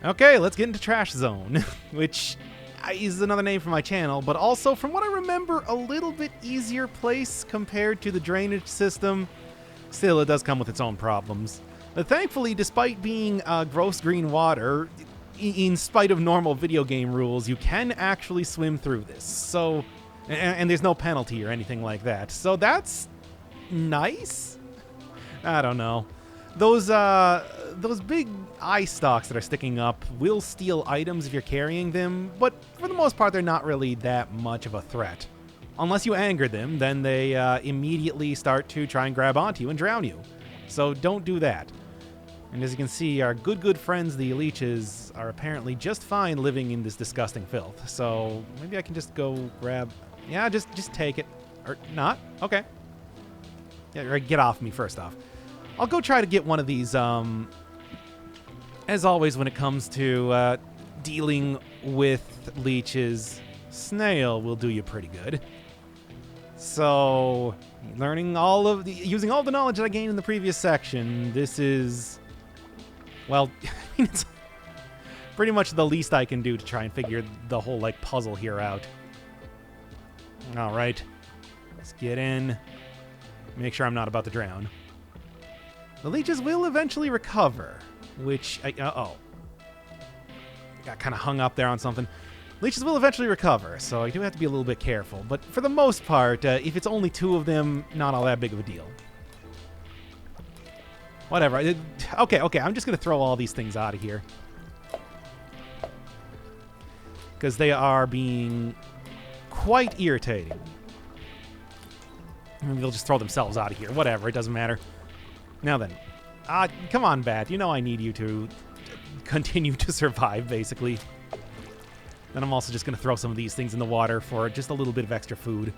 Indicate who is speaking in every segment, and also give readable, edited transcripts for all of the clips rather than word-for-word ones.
Speaker 1: Okay, let's get into Trash Zone, which is another name for my channel, but also, from what I remember, a little bit easier place compared to the drainage system. Still, it does come with its own problems. But thankfully, despite being gross green water, in spite of normal video game rules, you can actually swim through this. So, and there's no penalty or anything like that. So that's nice. I don't know. Those big eye stalks that are sticking up will steal items if you're carrying them, but for the most part, they're not really that much of a threat. Unless you anger them, then they immediately start to try and grab onto you and drown you. So don't do that. And as you can see, our good friends, the leeches, are apparently just fine living in this disgusting filth. So maybe I can just go grab... Yeah, just take it. Or not? Okay. Yeah, or get off me first off. I'll go try to get one of these, as always when it comes to dealing with leeches, snail will do you pretty good. So, using all the knowledge that I gained in the previous section, this is, well, it's pretty much the least I can do to try and figure the whole, like, puzzle here out. Alright, let's get in, make sure I'm not about to drown. The leeches will eventually recover, which... uh-oh. Got kind of hung up there on something. Leeches will eventually recover, so I do have to be a little bit careful. But for the most part, if it's only 2 of them, not all that big of a deal. Whatever. Okay, I'm just going to throw all these things out of here. Because they are being quite irritating. Maybe they'll just throw themselves out of here. Whatever, it doesn't matter. Now then, come on, Bat. You know I need you to continue to survive, basically. Then I'm also just going to throw some of these things in the water for just a little bit of extra food.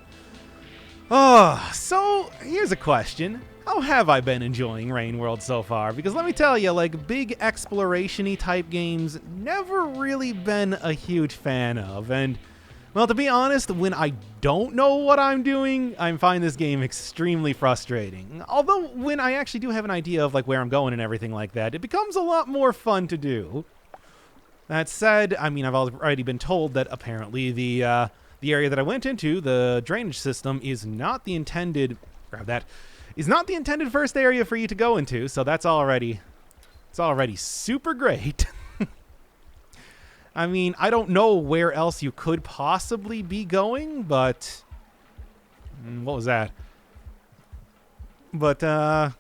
Speaker 1: Oh, so here's a question. How have I been enjoying Rain World so far? Because let me tell you, like, big exploration-y type games, never really been a huge fan of. And, well, to be honest, when I don't know what I'm doing, I find this game extremely frustrating. Although, when I actually do have an idea of, like, where I'm going and everything like that, it becomes a lot more fun to do. That said, I mean, I've already been told that apparently the area that I went into, the drainage system, is not the intended... Grab that. Is not the intended first area for you to go into, so that's already... It's already super great. I mean, I don't know where else you could possibly be going, but... What was that? But, like,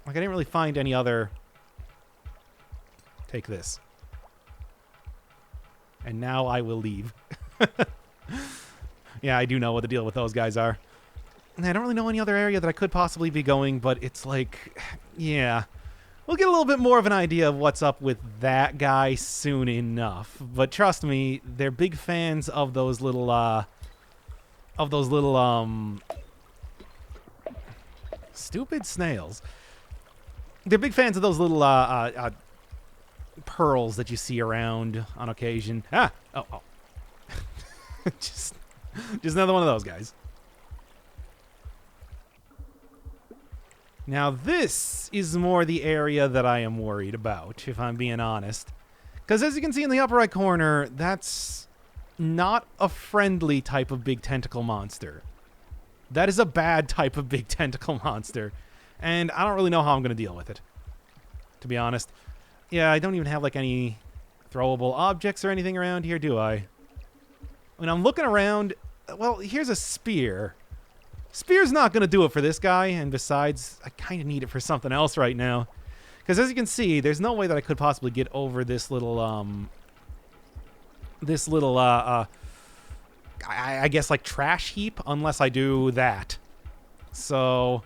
Speaker 1: I didn't really find any other... Take this. And now I will leave. Yeah, I do know what the deal with those guys are. I don't really know any other area that I could possibly be going, but it's like... Yeah... We'll get a little bit more of an idea of what's up with that guy soon enough. But trust me, they're big fans of those little, stupid snails. They're big fans of those little, pearls that you see around on occasion. Ah! Oh. Just another one of those guys. Now this is more the area that I am worried about, if I'm being honest. Because as you can see in the upper right corner, that's not a friendly type of big tentacle monster. That is a bad type of big tentacle monster. And I don't really know how I'm going to deal with it, to be honest. Yeah, I don't even have like any throwable objects or anything around here, do I? When I'm looking around, well, here's a spear. Spear's not going to do it for this guy, and besides, I kind of need it for something else right now. Because as you can see, there's no way that I could possibly get over this little, I guess, like, trash heap, unless I do that. So,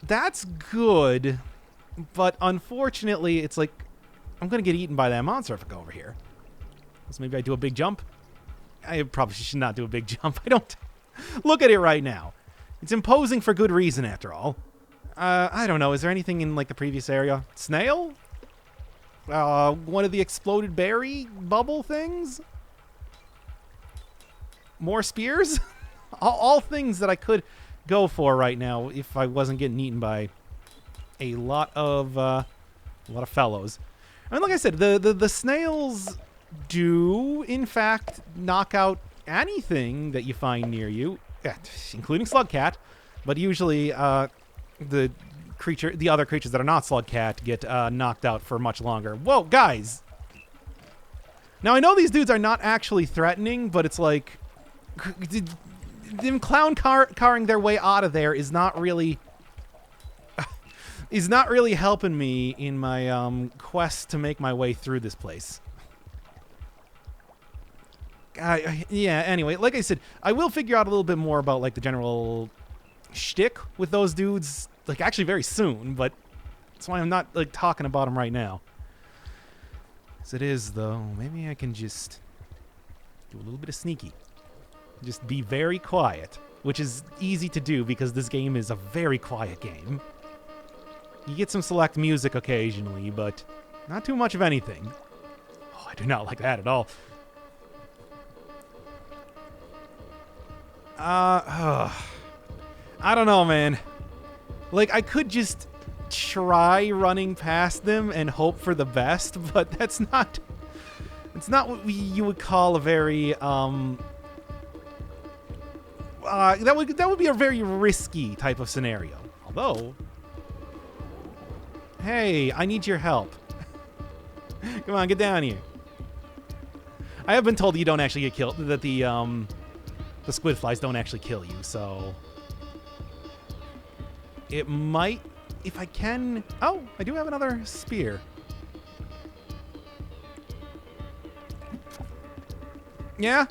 Speaker 1: that's good, but unfortunately, it's like, I'm going to get eaten by that monster if I go over here. So maybe I do a big jump? I probably should not do a big jump. I don't... Look at it right now. It's imposing for good reason, after all. I don't know. Is there anything in, like, the previous area? Snail? One of the exploded berry bubble things? More spears? all things that I could go for right now if I wasn't getting eaten by a lot of fellows. I mean, like I said, the snails do, in fact, knock out anything that you find near you, including Slugcat, but usually the other creatures that are not Slugcat get knocked out for much longer. Whoa, guys! Now, I know these dudes are not actually threatening, but it's like... them clown carring their way out of there is not really... is not really helping me in my quest to make my way through this place. Yeah, anyway, like I said, I will figure out a little bit more about, like, the general shtick with those dudes, like, actually very soon, but that's why I'm not, like, talking about them right now. As it is, though, maybe I can just do a little bit of sneaky. Just be very quiet, which is easy to do because this game is a very quiet game. You get some select music occasionally, but not too much of anything. Oh, I do not like that at all. I don't know, man. Like, I could just try running past them and hope for the best, but that's not... it's not what you would call a very, that would be a very risky type of scenario. Although... hey, I need your help. Come on, get down here. I have been told that you don't actually get killed, that the squid flies don't actually kill you, so... it might... if I can... oh, I do have another spear. Yeah?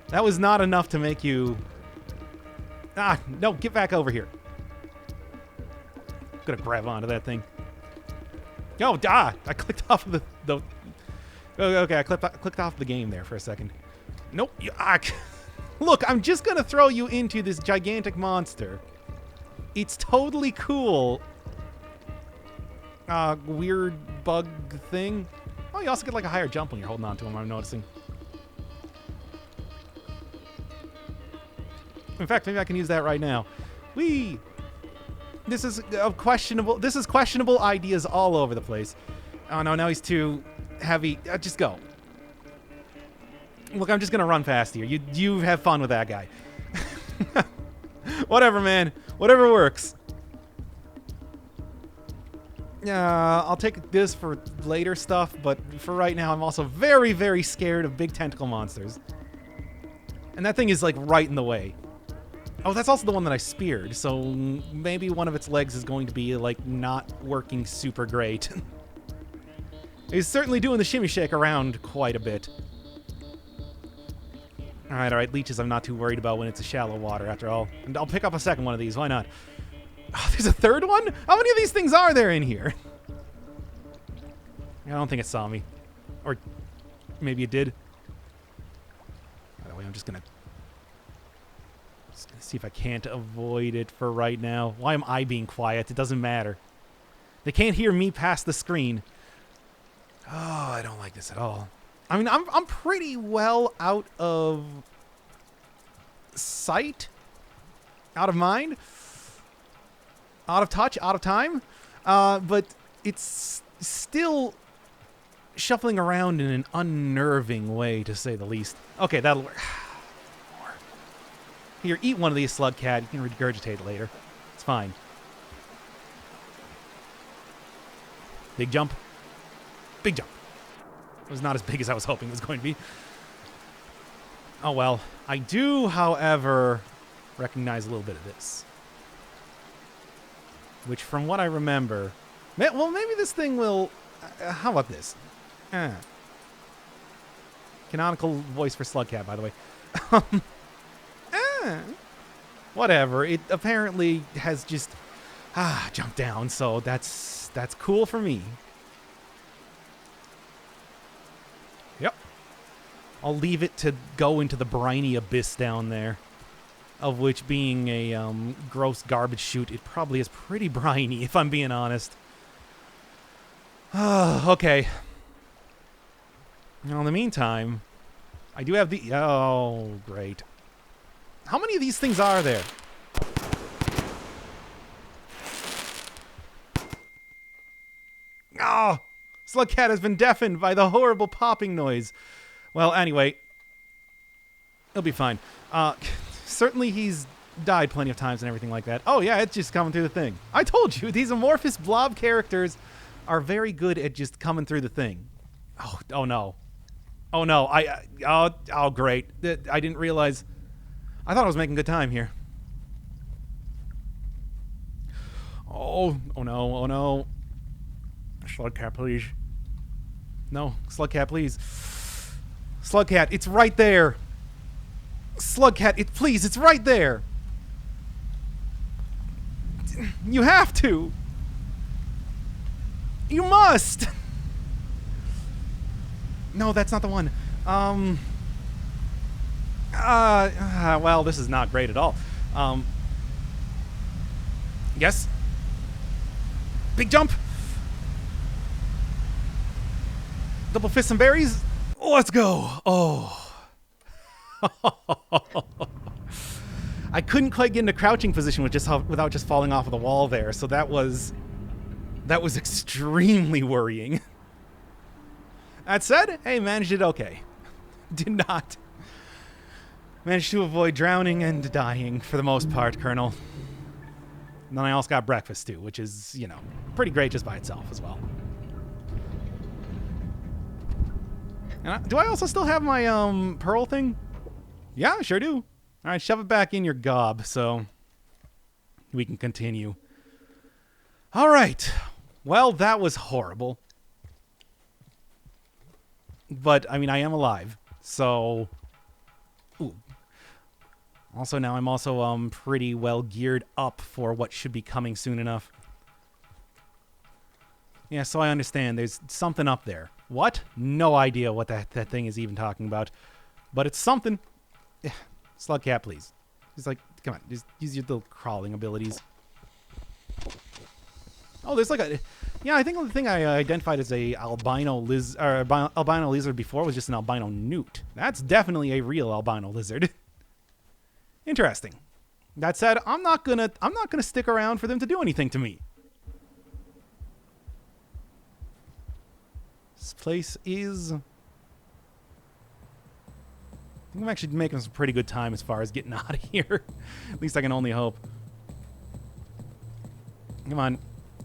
Speaker 1: That was not enough to make you... ah, no, get back over here. I'm gonna grab onto that thing. Oh, I clicked off of the okay, I clicked off the game there for a second. Nope. Look, I'm just gonna throw you into this gigantic monster. It's totally cool. Weird bug thing. Oh, you also get like a higher jump when you're holding on to him, I'm noticing. In fact, maybe I can use that right now. Whee! This is questionable ideas all over the place. Oh no, now he's too heavy. Just go. Look, I'm just gonna run past you. You have fun with that guy. Whatever, man. Whatever works. Yeah, I'll take this for later stuff, but for right now, I'm also very, very scared of big tentacle monsters. And that thing is like right in the way. Oh, that's also the one that I speared, so maybe one of its legs is going to be, like, not working super great. He's certainly doing the shimmy shake around quite a bit. Alright, leeches I'm not too worried about when it's a shallow water, after all. And I'll pick up a second one of these, why not? Oh, there's a third one? How many of these things are there in here? I don't think it saw me. Or maybe it did. By the way, I'm just gonna see if I can't avoid it for right now. Why am I being quiet? It doesn't matter. They can't hear me past the screen. Oh, I don't like this at all. I mean, I'm pretty well out of sight, out of mind, out of touch, out of time. But it's still shuffling around in an unnerving way, to say the least. Okay, that'll work. Here, eat one of these, Slugcat. You can regurgitate later. It's fine. Big jump. Big jump. It was not as big as I was hoping it was going to be. Oh well. I do, however, recognize a little bit of this. Which, from what I remember... well, maybe this thing will... how about this? Canonical voice for Slugcat, by the way. Whatever. It apparently has just jumped down, so that's cool for me. Yep. I'll leave it to go into the briny abyss down there, of which, being a gross garbage chute, it probably is pretty briny, if I'm being honest. Okay. Now, in the meantime, I do have the... oh, great. How many of these things are there? Oh, Slugcat has been deafened by the horrible popping noise. Well, anyway, he'll be fine. Certainly he's died plenty of times and everything like that. Oh, yeah, it's just coming through the thing. I told you, these amorphous blob characters are very good at just coming through the thing. Oh no. Oh, no. Oh, great. I didn't realize. I thought I was making good time here. Oh no. Oh, no. Slugcat, please. No, Slugcat, please. Slugcat, it's right there. Slugcat, please, it's right there. You have to. You must. No, that's not the one. Well, this is not great at all. Yes. Big jump. Double fist and berries. Let's go. Oh. I couldn't quite get into crouching position without just falling off of the wall there, so that was extremely worrying. That said, hey, managed it okay. Did not manage to avoid drowning and dying for the most part, Colonel. And then I also got breakfast too, which is, you know, pretty great just by itself as well. And do I also still have my pearl thing? Yeah, I sure do. All right, shove it back in your gob so we can continue. All right. Well, that was horrible. But, I mean, I am alive. So, ooh. Also, now I'm also pretty well geared up for what should be coming soon enough. Yeah, so I understand. There's something up there. What? No idea what that thing is even talking about. But it's something. Yeah. Slugcat, please. Just like, come on. Just use your little crawling abilities. Oh, there's like a... Yeah, I think the thing I identified as a albino lizard before was just an albino newt. That's definitely a real albino lizard. Interesting. That said, I'm not gonna stick around for them to do anything to me. This place is... I think I'm actually making some pretty good time as far as getting out of here. At least I can only hope. Come on.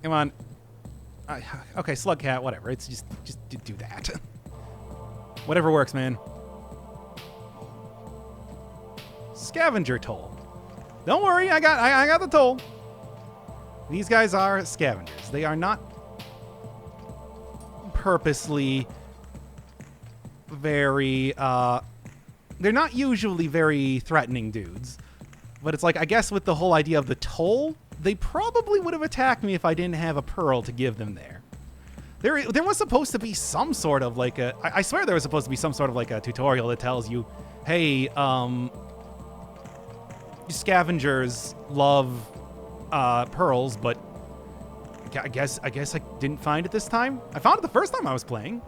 Speaker 1: Come on. Okay, Slugcat, whatever. It's just do that. Whatever works, man. Scavenger toll. Don't worry, I got the toll. These guys are scavengers. They are not purposely very they're not usually very threatening dudes. But it's like, I guess with the whole idea of the toll, they probably would have attacked me if I didn't have a pearl to give them there. There was supposed to be some sort of like a... I swear there was supposed to be some sort of like a tutorial that tells you, hey, scavengers love pearls, but I guess I didn't find it this time. I found it the first time I was playing.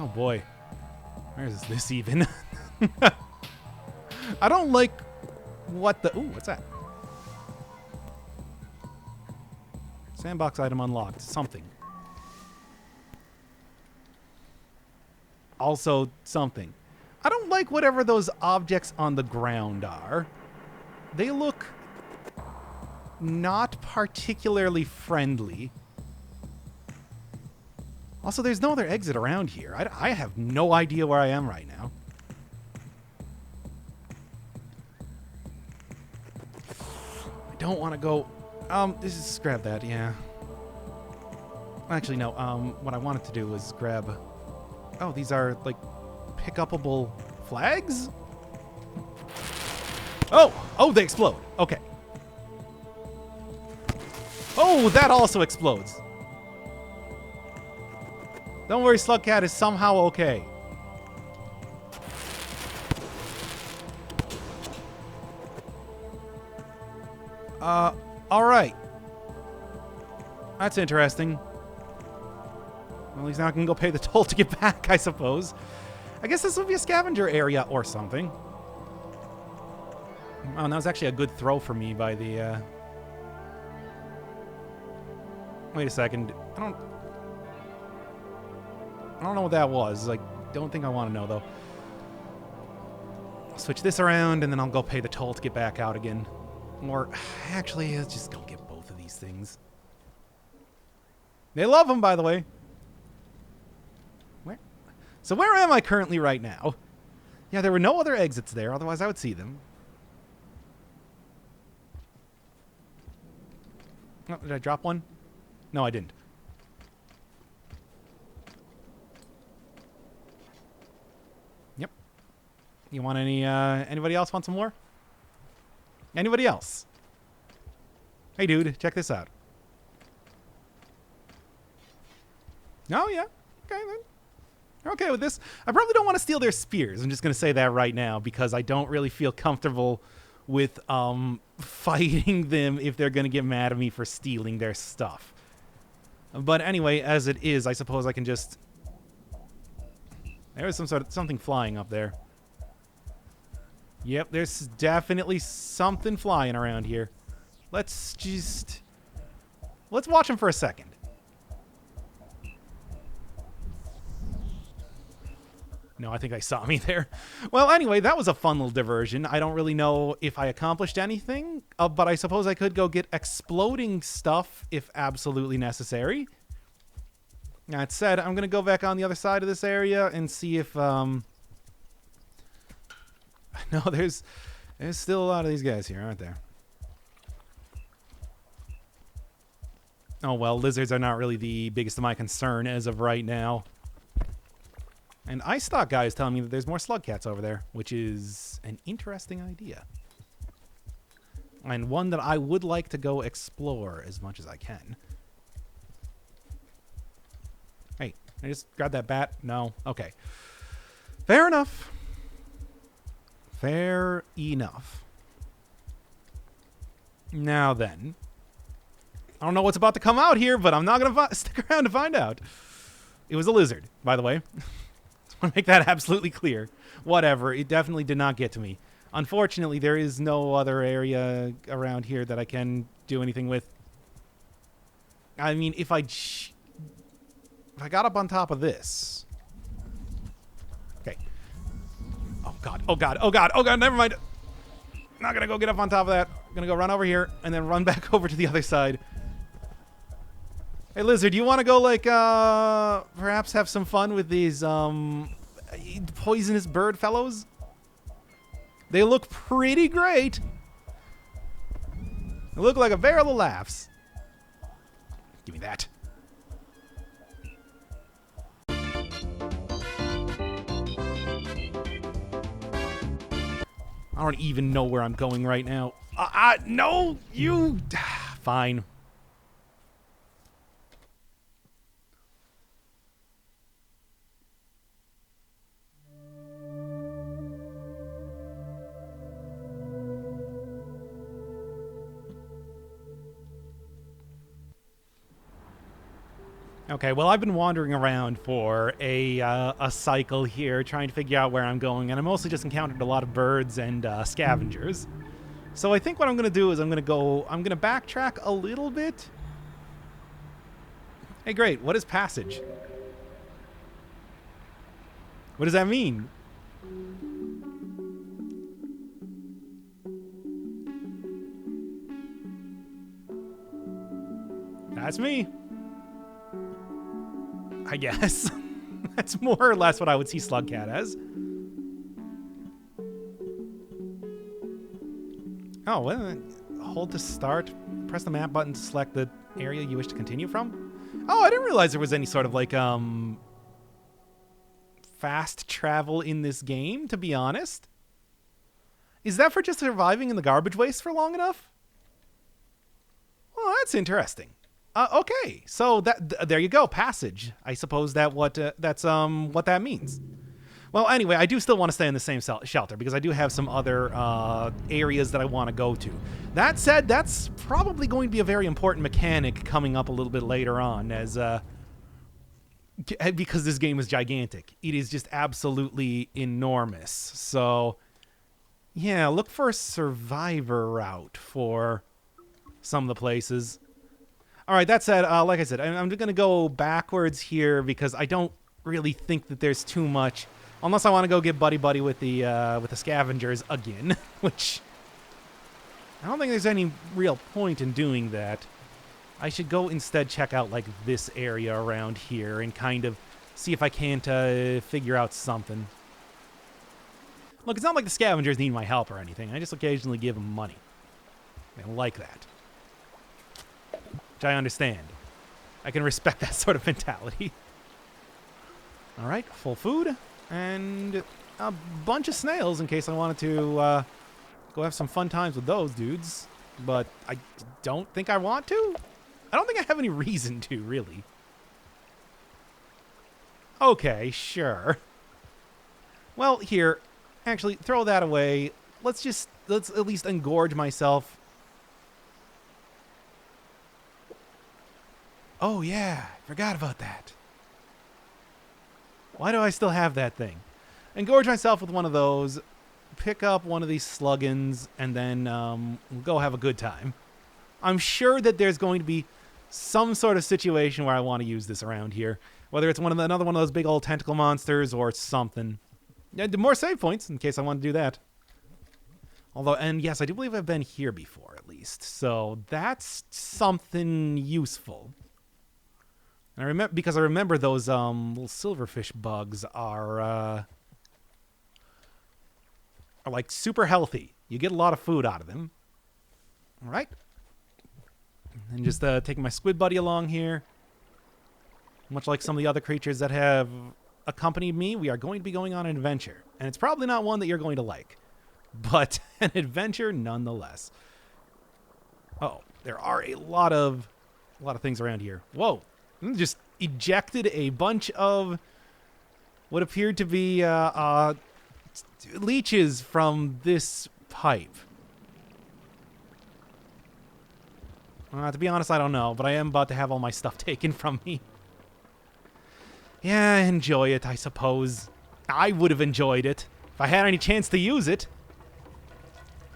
Speaker 1: Oh boy. Where is this even? I don't like what the... Ooh, what's that? Sandbox item unlocked. Something. Also something. I don't like whatever those objects on the ground are. They look not particularly friendly. Also, there's no other exit around here. I have no idea where I am right now. I don't want to go... just grab that, yeah. Actually, no. What I wanted to do was grab... Oh, these are, like, pick-upable flags? Oh! Oh, they explode. Okay. Oh, that also explodes. Don't worry, Slugcat is somehow okay. Alright. That's interesting. Well, at least now I can go pay the toll to get back, I suppose. I guess this would be a scavenger area or something. Oh, and that was actually a good throw for me by the, Wait a second. I don't know what that was. I don't think I want to know, though. I'll switch this around, and then I'll go pay the toll to get back out again. Or, actually, let's just go get both of these things. They love them, by the way. Where? So where am I currently right now? Yeah, there were no other exits there, otherwise I would see them. Oh, did I drop one? No, I didn't. Yep. You want anybody else want some more? Anybody else? Hey, dude, check this out. Oh, yeah. Okay, then. You're okay with this. I probably don't want to steal their spears. I'm just going to say that right now because I don't really feel comfortable with fighting them if they're going to get mad at me for stealing their stuff. But anyway, as it is, I suppose I can just... There was something flying up there. Yep, there's definitely something flying around here. Let's watch him for a second. No, I think they saw me there. Well, anyway, that was a fun little diversion. I don't really know if I accomplished anything, but I suppose I could go get exploding stuff if absolutely necessary. That said, I'm going to go back on the other side of this area and see if... No, there's still a lot of these guys here, aren't there? Oh, well, lizards are not really the biggest of my concern as of right now. And Ice Stock guy is telling me that there's more Slugcats over there, which is an interesting idea. And one that I would like to go explore as much as I can. Hey, I just grabbed that bat? No? Okay. Fair enough. Fair enough. Now then. I don't know what's about to come out here, but I'm not going to stick around to find out. It was a lizard, by the way. I want to make that absolutely clear. Whatever. It definitely did not get to me. Unfortunately, there is no other area around here that I can do anything with. I mean, if I got up on top of this. Okay. Oh, God. Oh, God. Oh, God. Oh, God. Never mind. I'm not going to go get up on top of that. I'm going to go run over here and then run back over to the other side. Hey, Lizard, you want to go, like, perhaps have some fun with these, poisonous bird fellows? They look pretty great. They look like a barrel of laughs. Give me that. I don't even know where I'm going right now. No, you... Fine. Okay, well, I've been wandering around for a cycle here, trying to figure out where I'm going, and I mostly just encountered a lot of birds and scavengers. So I think what I'm going to do is I'm going to backtrack a little bit. Hey, great, what is passage? What does that mean? That's me. I guess. That's more or less what I would see Slugcat as. Oh, well, hold to start. Press the map button to select the area you wish to continue from. Oh, I didn't realize there was any sort of, like, fast travel in this game, to be honest. Is that for just surviving in the garbage waste for long enough? Well, that's interesting. Okay, so there you go, passage. I suppose that's what that means. Well, anyway, I do still want to stay in the same shelter because I do have some other areas that I want to go to. That said, that's probably going to be a very important mechanic coming up a little bit later on, as because this game is gigantic. It is just absolutely enormous. So, yeah, look for a survivor route for some of the places. All right, that said, like I said, I'm going to go backwards here because I don't really think that there's too much, unless I want to go get buddy-buddy with the scavengers again, which I don't think there's any real point in doing that. I should go instead check out, like, this area around here and kind of see if I can't figure out something. Look, it's not like the scavengers need my help or anything. I just occasionally give them money. They don't like that. Which I understand. I can respect that sort of mentality. All right, full food. And a bunch of snails in case I wanted to go have some fun times with those dudes. But I don't think I want to. I don't think I have any reason to, really. Okay, sure. Well, here, actually, throw that away. Let's at least engorge myself. Oh, yeah, forgot about that. Why do I still have that thing? Engorge myself with one of those, pick up one of these sluggins, and then we'll go have a good time. I'm sure that there's going to be some sort of situation where I want to use this around here. Whether it's another one of those big old tentacle monsters or something. Yeah, more save points in case I want to do that. Although, and yes, I do believe I've been here before at least. So that's something useful. And I remember those little silverfish bugs are like super healthy. You get a lot of food out of them. All right. And just taking my squid buddy along here. Much like some of the other creatures that have accompanied me, we are going to be going on an adventure. And it's probably not one that you're going to like. But an adventure nonetheless. Oh, there are a lot of things around here. Whoa. Just ejected a bunch of what appeared to be leeches from this pipe. To be honest, I don't know, but I am about to have all my stuff taken from me. Yeah, enjoy it, I suppose. I would have enjoyed it if I had any chance to use it.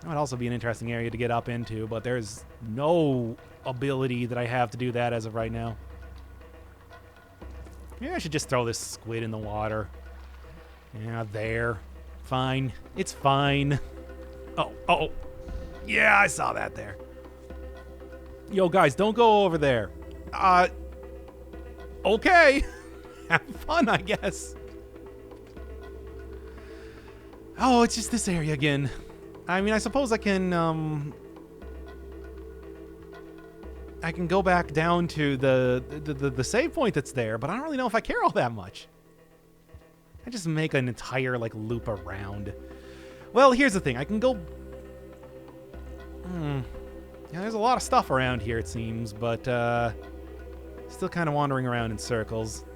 Speaker 1: That would also be an interesting area to get up into, but there's no ability that I have to do that as of right now. Maybe I should just throw this squid in the water. Yeah, there. Fine. It's fine. Oh. Yeah, I saw that there. Yo, guys, don't go over there. Okay. Have fun, I guess. Oh, it's just this area again. I mean, I suppose I can go back down to the save point that's there, but I don't really know if I care all that much. I just make an entire, like, loop around. Well, here's the thing. I can go... Yeah, there's a lot of stuff around here, it seems, but still kind of wandering around in circles.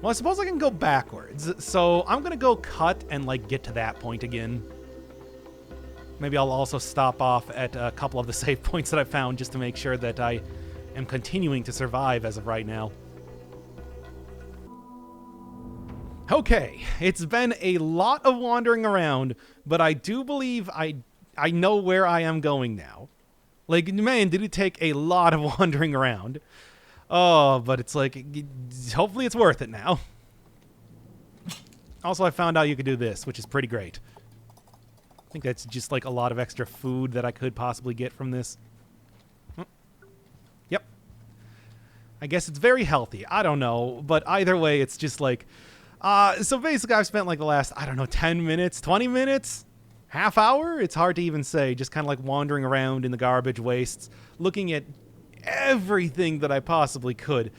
Speaker 1: Well, I suppose I can go backwards, so I'm going to go cut and, like, get to that point again. Maybe I'll also stop off at a couple of the save points that I found just to make sure that I am continuing to survive as of right now. Okay, it's been a lot of wandering around, but I do believe I know where I am going now. Like, man, did it take a lot of wandering around. Oh, but it's like, hopefully it's worth it now. Also, I found out you could do this, which is pretty great. I think that's just like a lot of extra food that I could possibly get from this. Yep. I guess it's very healthy. I don't know. But either way, it's just like... so basically, I've spent like the last, I don't know, 10 minutes, 20 minutes? Half hour? It's hard to even say. Just kind of like wandering around in the garbage wastes, looking at everything that I possibly could.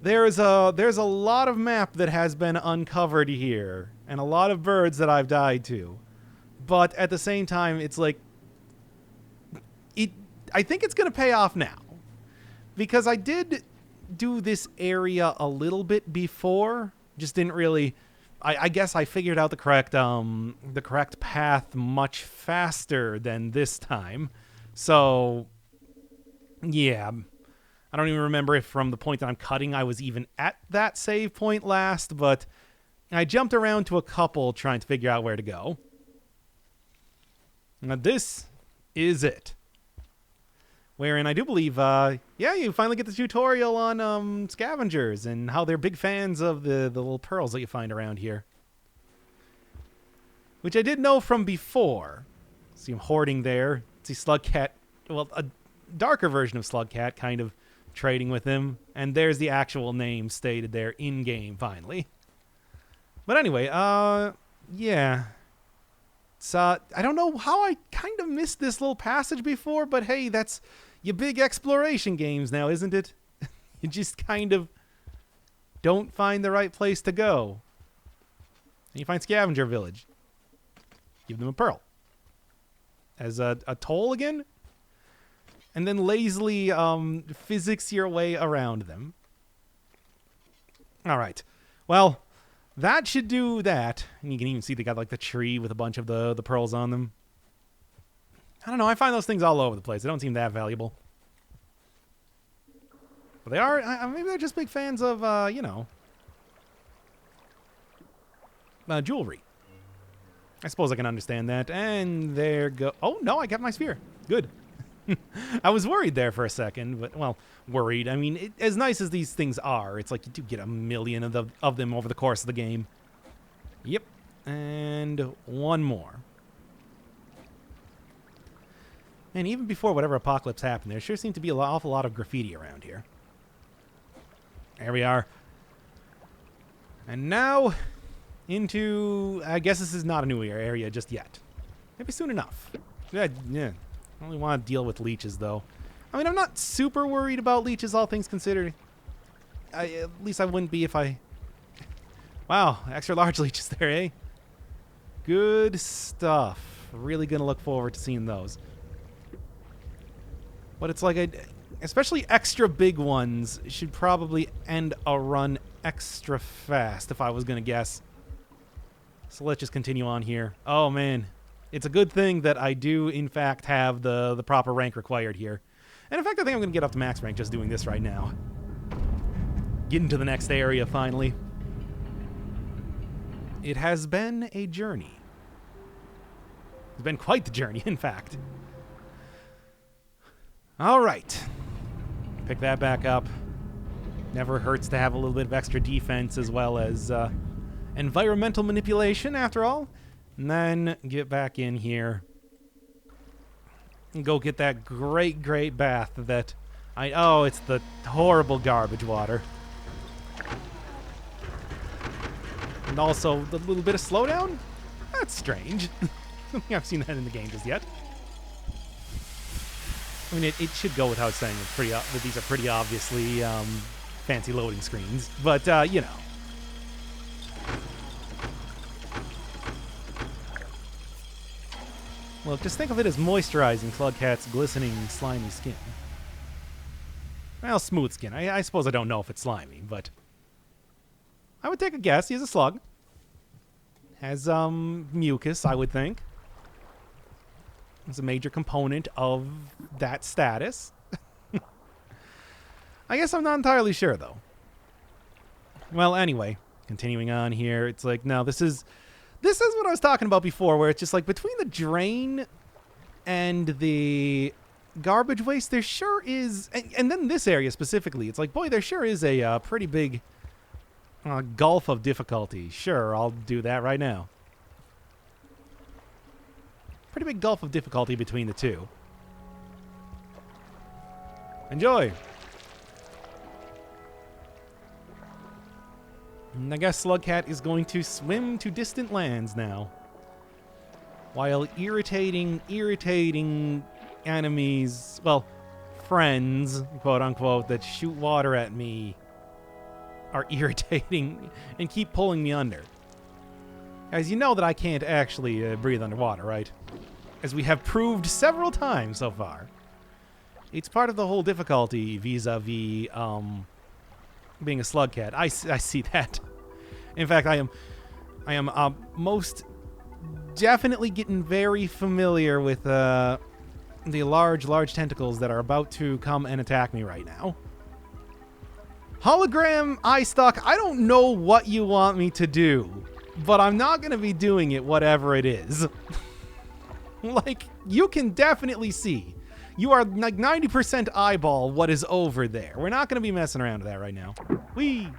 Speaker 1: There's a lot of map that has been uncovered here, and a lot of birds that I've died to. But at the same time, it's like... I think it's going to pay off now. Because I did do this area a little bit before. Just didn't really... I guess I figured out the correct path much faster than this time. So, yeah. I don't even remember if from the point that I'm cutting I was even at that save point last, but I jumped around to a couple trying to figure out where to go. Now this is it. wherein I do believe, yeah, you finally get the tutorial on scavengers and how they're big fans of the little pearls that you find around here. Which I did know from before. See him hoarding there. See Slugcat, well, a darker version of Slugcat kind of trading with him. And there's the actual name stated there in-game, finally. But anyway, yeah. It's, I don't know how I kind of missed this little passage before, but hey, that's your big exploration games now, isn't it? You just kind of don't find the right place to go. And you find Scavenger Village. Give them a pearl. As a toll again? And then lazily physics your way around them. Alright. Well, that should do that. And you can even see they got like the tree with a bunch of the pearls on them. I don't know, I find those things all over the place. They don't seem that valuable. But they are, maybe they're just big fans of, you know, jewelry. I suppose I can understand that. And there go... Oh, no, I got my sphere. Good. I was worried there for a second, but, well, worried. I mean, as nice as these things are, it's like you do get a million of them over the course of the game. Yep. And one more. And even before whatever apocalypse happened, there sure seemed to be an awful lot of graffiti around here. There we are. And now into... I guess this is not a new area just yet. Maybe soon enough. Yeah. I only want to deal with leeches, though. I mean, I'm not super worried about leeches, all things considered. At least I wouldn't be if I... Wow, extra large leeches there, eh? Good stuff. Really going to look forward to seeing those. But it's like, especially extra big ones should probably end a run extra fast, if I was going to guess. So let's just continue on here. Oh, man. It's a good thing that I do, in fact, have the proper rank required here. And in fact, I think I'm going to get up to max rank just doing this right now. Getting to the next area, finally. It has been a journey. It's been quite the journey, in fact. All right. Pick that back up. Never hurts to have a little bit of extra defense as well as environmental manipulation, after all. And then get back in here and go get that great, great bath that oh, it's the horrible garbage water. And also the little bit of slowdown? That's strange. I don't think I've seen that in the game just yet. I mean, it should go without saying that these are pretty obviously fancy loading screens. But, you know. Well, just think of it as moisturizing Slugcat's glistening, slimy skin. Well, smooth skin. I suppose I don't know if it's slimy, but I would take a guess. He's a slug. Has mucus, I would think. It's a major component of that status. I guess I'm not entirely sure, though. Well, anyway, continuing on here, it's like, no, this is what I was talking about before, where it's just like between the drain and the garbage waste, there sure is, and then this area specifically, it's like, boy, there sure is a pretty big gulf of difficulty. Sure, I'll do that right now. Pretty big gulf of difficulty between the two. Enjoy! And I guess Slugcat is going to swim to distant lands now. While irritating enemies, well, friends, quote unquote, that shoot water at me are irritating and keep pulling me under. Guys, you know that I can't actually breathe underwater, right? As we have proved several times so far. It's part of the whole difficulty vis-a-vis being a Slugcat. I see that. In fact, I am most definitely getting very familiar with the large tentacles that are about to come and attack me right now. Hologram eye stock, I don't know what you want me to do, but I'm not going to be doing it whatever it is. Like, you can definitely see. You are like 90% eyeball what is over there. We're not going to be messing around with that right now. Whee!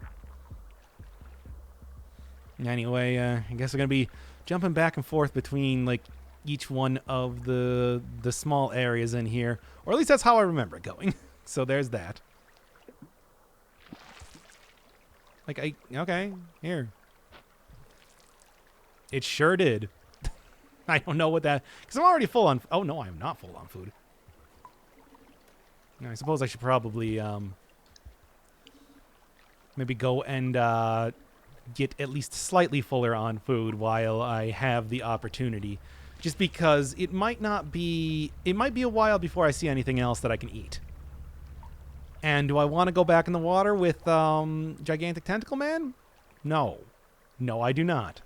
Speaker 1: Anyway, I guess we're going to be jumping back and forth between, like, each one of the small areas in here. Or at least that's how I remember it going. So there's that. Like, okay, here. It sure did. I don't know what that... Because I'm already full on... Oh, no, I am not full on food. I suppose I should probably maybe go and get at least slightly fuller on food while I have the opportunity. Just because it might not be... It might be a while before I see anything else that I can eat. And do I want to go back in the water with Gigantic Tentacle Man? No. No, I do not.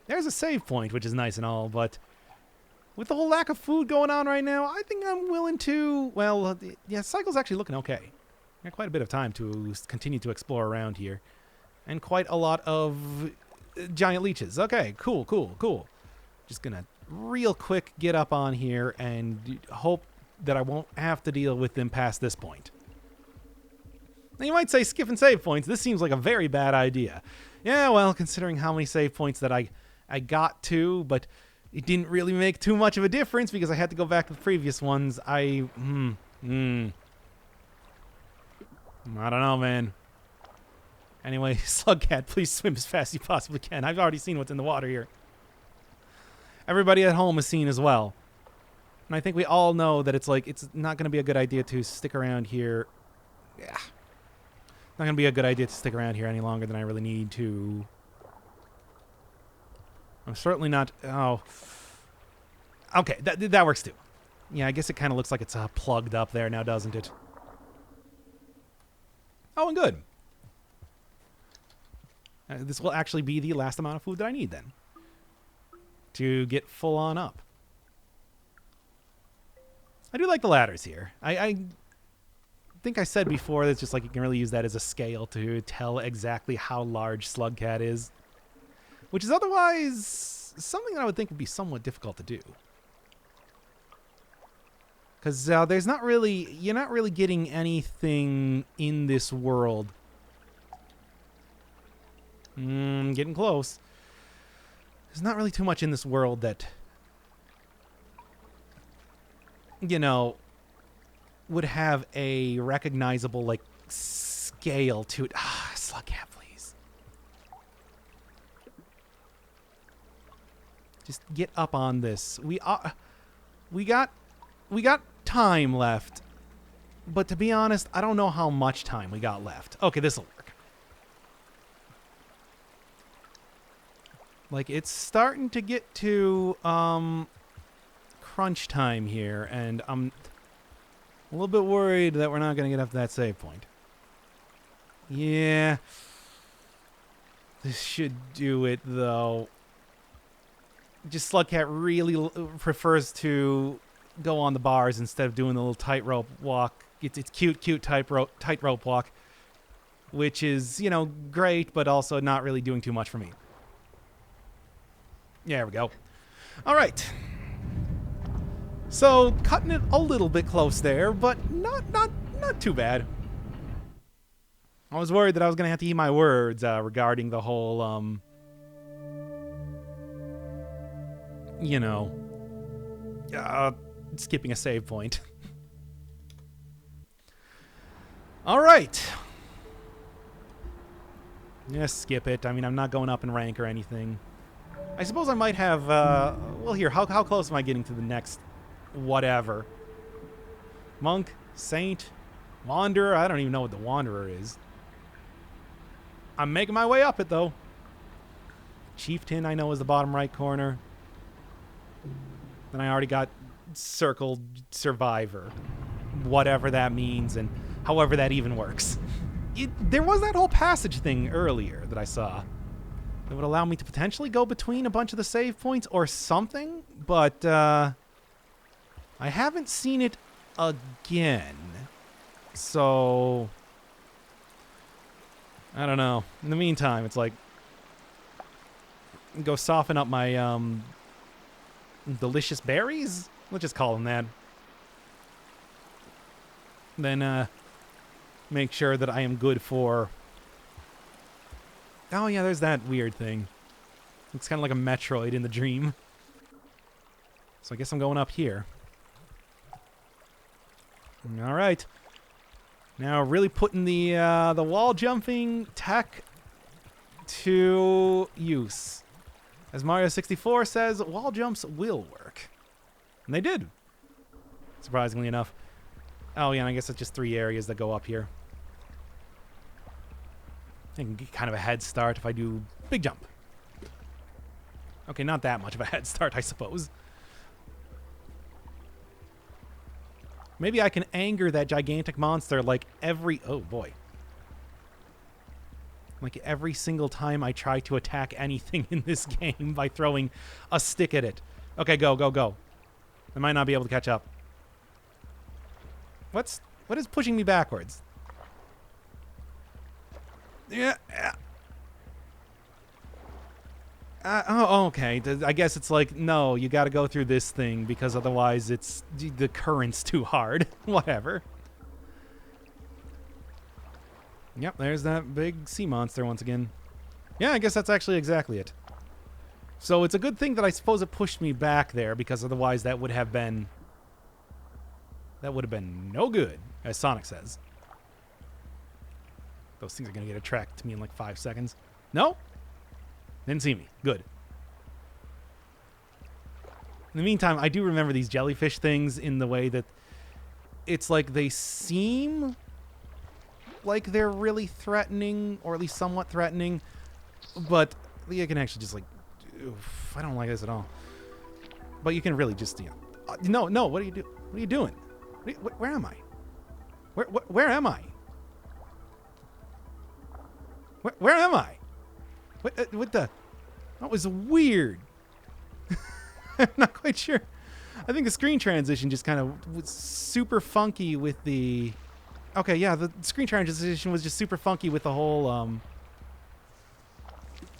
Speaker 1: There's a save point, which is nice and all, but with the whole lack of food going on right now, I think I'm willing to... Well, yeah, Cycle's actually looking okay. I got quite a bit of time to continue to explore around here. And quite a lot of giant leeches. Okay, cool, cool, cool. Just gonna real quick get up on here and hope that I won't have to deal with them past this point. Now, you might say skipping save points. This seems like a very bad idea. Yeah, well, considering how many save points that I got to, but it didn't really make too much of a difference because I had to go back to the previous ones. I don't know, man. Anyway, Slugcat, please swim as fast as you possibly can. I've already seen what's in the water here. Everybody at home has seen as well. And I think we all know that it's like, it's not going to be a good idea to stick around here. Yeah. Not going to be a good idea to stick around here any longer than I really need to. I'm certainly not... Oh. Okay, that works too. Yeah, I guess it kind of looks like it's plugged up there now, doesn't it? Oh, and good. This will actually be the last amount of food that I need then. To get full on up. I do like the ladders here. I think I said before that it's just like you can really use that as a scale to tell exactly how large Slugcat is. Which is otherwise something that I would think would be somewhat difficult to do. Because there's not really... You're not really getting anything in this world. Getting close. There's not really too much in this world that... You know... would have a recognizable, like, scale to it. Ah, Slugcat, please. Just get up on this. We got time left. But to be honest, I don't know how much time we got left. Okay, this'll work. Like, it's starting to get to, crunch time here, and I'm a little bit worried that we're not going to get up to that save point. Yeah. This should do it, though. Just Slugcat really prefers to go on the bars instead of doing the little tightrope walk. It's cute tightrope walk, which is, you know, great, but also not really doing too much for me. Yeah, there we go. All right. So, cutting it a little bit close there, but not too bad. I was worried that I was going to have to eat my words regarding the whole, you know, skipping a save point. All right. Yeah, skip it. I mean, I'm not going up in rank or anything. I suppose I might have, well, here, how close am I getting to the next... whatever. Monk, Saint, Wanderer. I don't even know what the Wanderer is. I'm making my way up it, though. Chieftain, I know, is the bottom right corner. Then I already got circled Survivor. Whatever that means, and however that even works. There was that whole passage thing earlier that I saw. That would allow me to potentially go between a bunch of the save points or something, but, I haven't seen it again, so I don't know. In the meantime, it's like go soften up my delicious berries. Let's just call them that. then make sure that I am good for... Oh, yeah, there's that weird thing. Looks kind of like a Metroid in the dream. So I guess I'm going up here. All right. Now really putting the wall jumping tech to use. As Mario 64 says, wall jumps will work. And they did. Surprisingly enough. Oh, yeah, and I guess it's just 3 areas that go up here. I can get kind of a head start if I do big jump. Okay, not that much of a head start, I suppose. Maybe I can anger that gigantic monster like every... Oh, boy. Like every single time I try to attack anything in this game by throwing a stick at it. Okay, go, go, go. I might not be able to catch up. What is pushing me backwards? Yeah. Oh, okay. I guess it's like, no, you got to go through this thing because otherwise the current's too hard. Whatever. Yep, there's that big sea monster once again. Yeah, I guess that's actually exactly it. So it's a good thing that I suppose it pushed me back there because otherwise that would have been no good, as Sonic says. Those things are going to get attracted to me in like 5 seconds. No? Didn't see me. Good. In the meantime, I do remember these jellyfish things in the way that it's like they seem like they're really threatening, or at least somewhat threatening, but you can actually just like... Oof, I don't like this at all. But you can really just, you know... No, what are you doing? What are you doing? Where am I? Where am I? Where am I? What the... That was weird. I'm not quite sure. I think the screen transition just kind of was super funky with the... Okay, yeah, the screen transition was just super funky with the whole,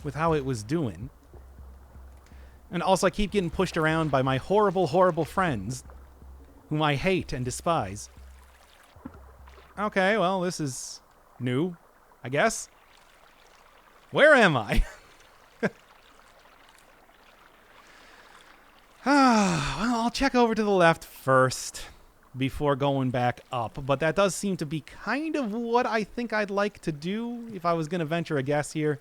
Speaker 1: with how it was doing. And also I keep getting pushed around by my horrible, horrible friends, whom I hate and despise. Okay, well, this is new, I guess. Where am I? Well, I'll check over to the left first before going back up. But that does seem to be kind of what I think I'd like to do if I was going to venture a guess here.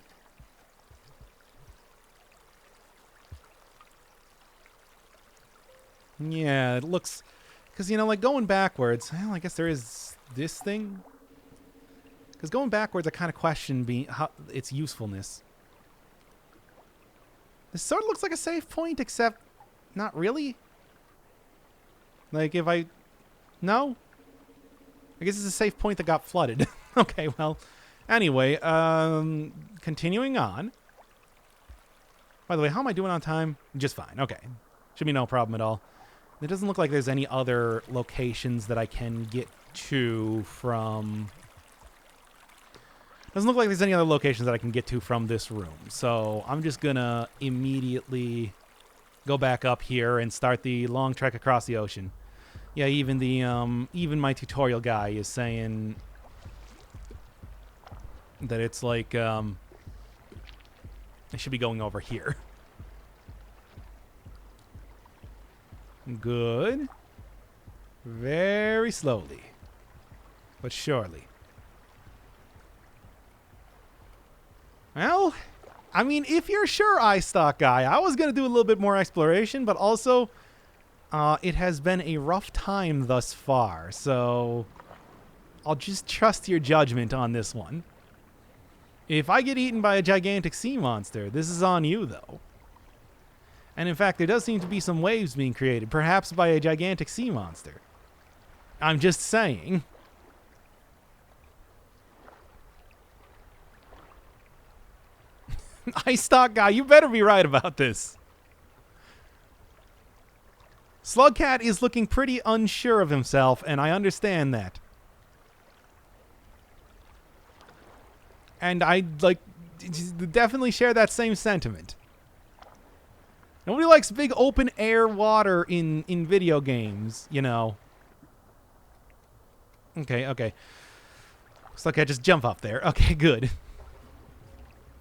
Speaker 1: Yeah, it looks... Because, you know, like going backwards... Well, I guess there is this thing. Because going backwards, I kind of question its usefulness. This sort of looks like a save point, except not really. Like, if I... No? I guess it's a safe point that got flooded. Okay, well. Anyway, continuing on. By the way, how am I doing on time? Just fine. Okay. Should be no problem at all. It doesn't look like there's any other locations that I can get to from... Doesn't look like there's any other locations that I can get to from this room. So I'm just going to immediately go back up here and start the long trek across the ocean. Yeah, even the even my tutorial guy is saying that it's like I should be going over here. Good. Very slowly, but surely. Well, I mean, if you're sure, iStock guy, I was going to do a little bit more exploration, but also it has been a rough time thus far, so I'll just trust your judgment on this one. If I get eaten by a gigantic sea monster, this is on you, though. And in fact, there does seem to be some waves being created, perhaps by a gigantic sea monster. I'm just saying. iStock guy, you better be right about this. Slugcat is looking pretty unsure of himself, and I understand that. And I, definitely share that same sentiment. Nobody likes big open-air water in video games, you know. Okay, okay. Looks like I just jump up there. Okay, good.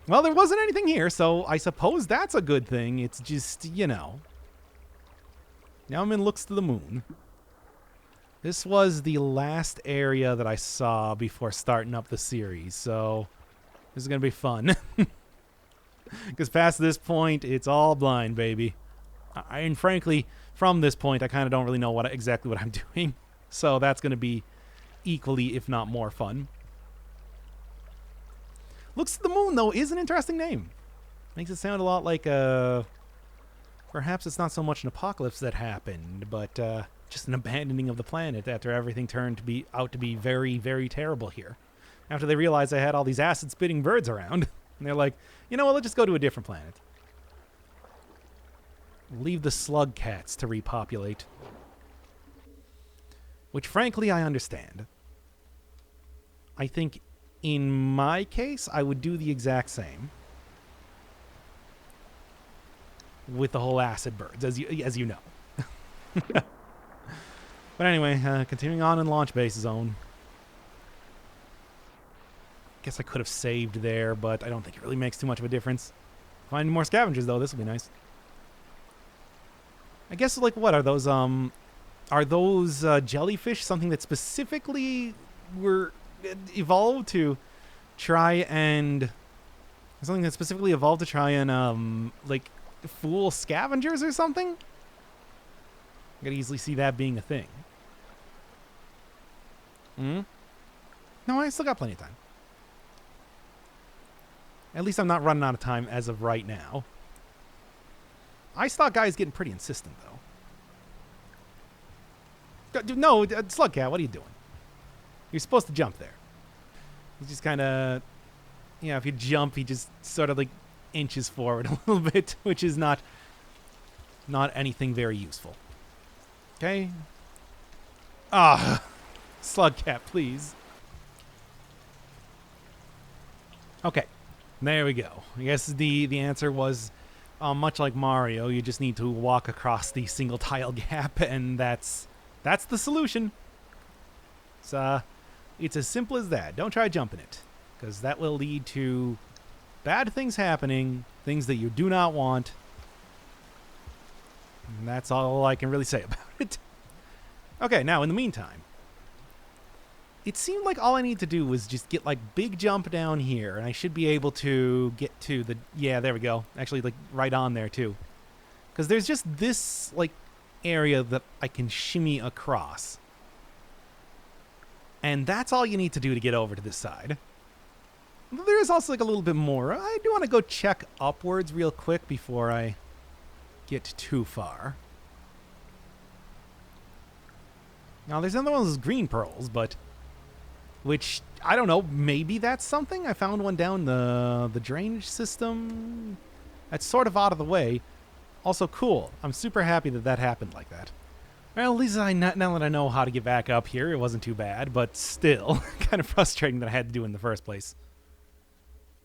Speaker 1: Well, there wasn't anything here, so I suppose that's a good thing. It's just, you know. Now I'm in Looks to the Moon. This was the last area that I saw before starting up the series, so this is going to be fun. Because past this point, it's all blind, baby. And frankly, from this point, I kind of don't really know exactly what I'm doing. So that's going to be equally, if not more, fun. Looks to the Moon, though, is an interesting name. Makes it sound a lot like, perhaps it's not so much an apocalypse that happened, but just an abandoning of the planet after everything turned out to be very, very terrible here. After they realized I had all these acid-spitting birds around. And they're like, you know what, let's just go to a different planet. Leave the Slugcats to repopulate. Which, frankly, I understand. I think, in my case, I would do the exact same. With the whole acid birds, as you know. But anyway, continuing on in Launch Base Zone. Guess I could have saved there, but I don't think it really makes too much of a difference. Find more scavengers, though. This will be nice. I guess, like, what are those, jellyfish something that specifically were evolved to try and... Something that specifically evolved to try and, like, fool scavengers or something? I could easily see that being a thing. No, I still got plenty of time. At least I'm not running out of time as of right now. Ice Stock guy is getting pretty insistent, though. No, Slugcat, what are you doing? You're supposed to jump there. He's just kind of... Yeah, if you jump, he just sort of, like, inches forward a little bit, which is not anything very useful. Okay? Ah, Slugcat, please. Okay, there we go. I guess the answer was, much like Mario, you just need to walk across the single tile gap, and that's the solution. It's as simple as that. Don't try jumping it, because that will lead to bad things happening, things that you do not want. And that's all I can really say about it. Okay, now in the meantime, it seemed like all I need to do was just get, like, big jump down here, and I should be able to get to the... Yeah, there we go. Actually, like, right on there, too. Because there's just this, like, area that I can shimmy across. And that's all you need to do to get over to this side. There is also, like, a little bit more. I do want to go check upwards real quick before I get too far. Now, there's another one of those green pearls, but... Which, I don't know, maybe that's something? I found one down the drainage system. That's sort of out of the way. Also cool. I'm super happy that happened like that. Well, at least now that I know how to get back up here, it wasn't too bad, but still, kind of frustrating that I had to do it in the first place.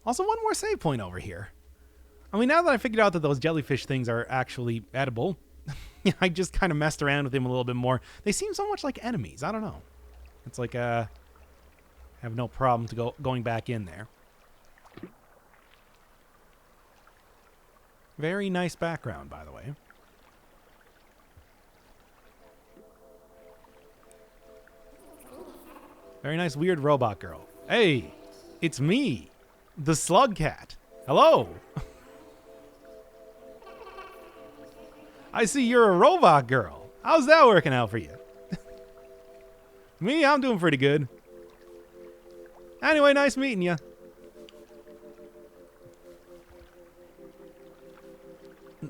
Speaker 1: Also, one more save point over here. I mean, now that I figured out that those jellyfish things are actually edible, I just kind of messed around with them a little bit more. They seem so much like enemies. I don't know. It's like, I have no problem going back in there. Very nice background, by the way. Very nice weird robot girl. Hey, it's me, the Slugcat. Hello. I see you're a robot girl. How's that working out for you? Me, I'm doing pretty good. Anyway, nice meeting you.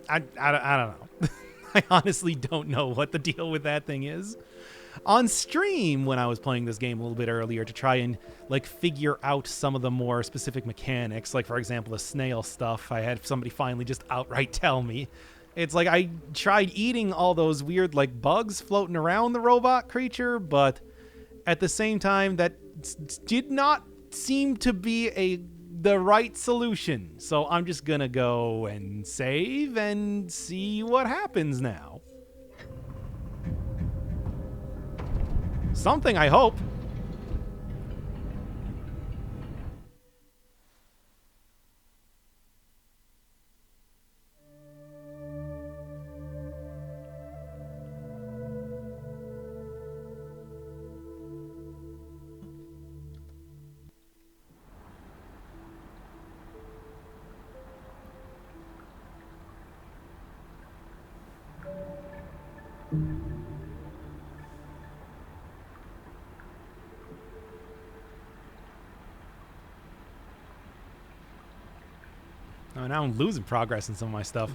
Speaker 1: I don't know. I honestly don't know what the deal with that thing is. On stream, when I was playing this game a little bit earlier to try and, like, figure out some of the more specific mechanics, like, for example, the snail stuff, I had somebody finally just outright tell me. It's like I tried eating all those weird, like, bugs floating around the robot creature, but at the same time, that did not seem to be the right solution. So I'm just gonna go and save and see what happens now. Something, I hope. Oh, now I'm losing progress in some of my stuff.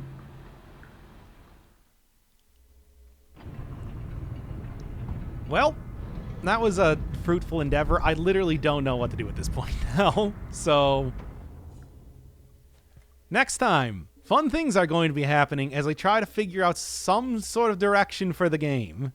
Speaker 1: Well, that was a fruitful endeavor. I literally don't know what to do at this point now. So, next time, fun things are going to be happening as I try to figure out some sort of direction for the game.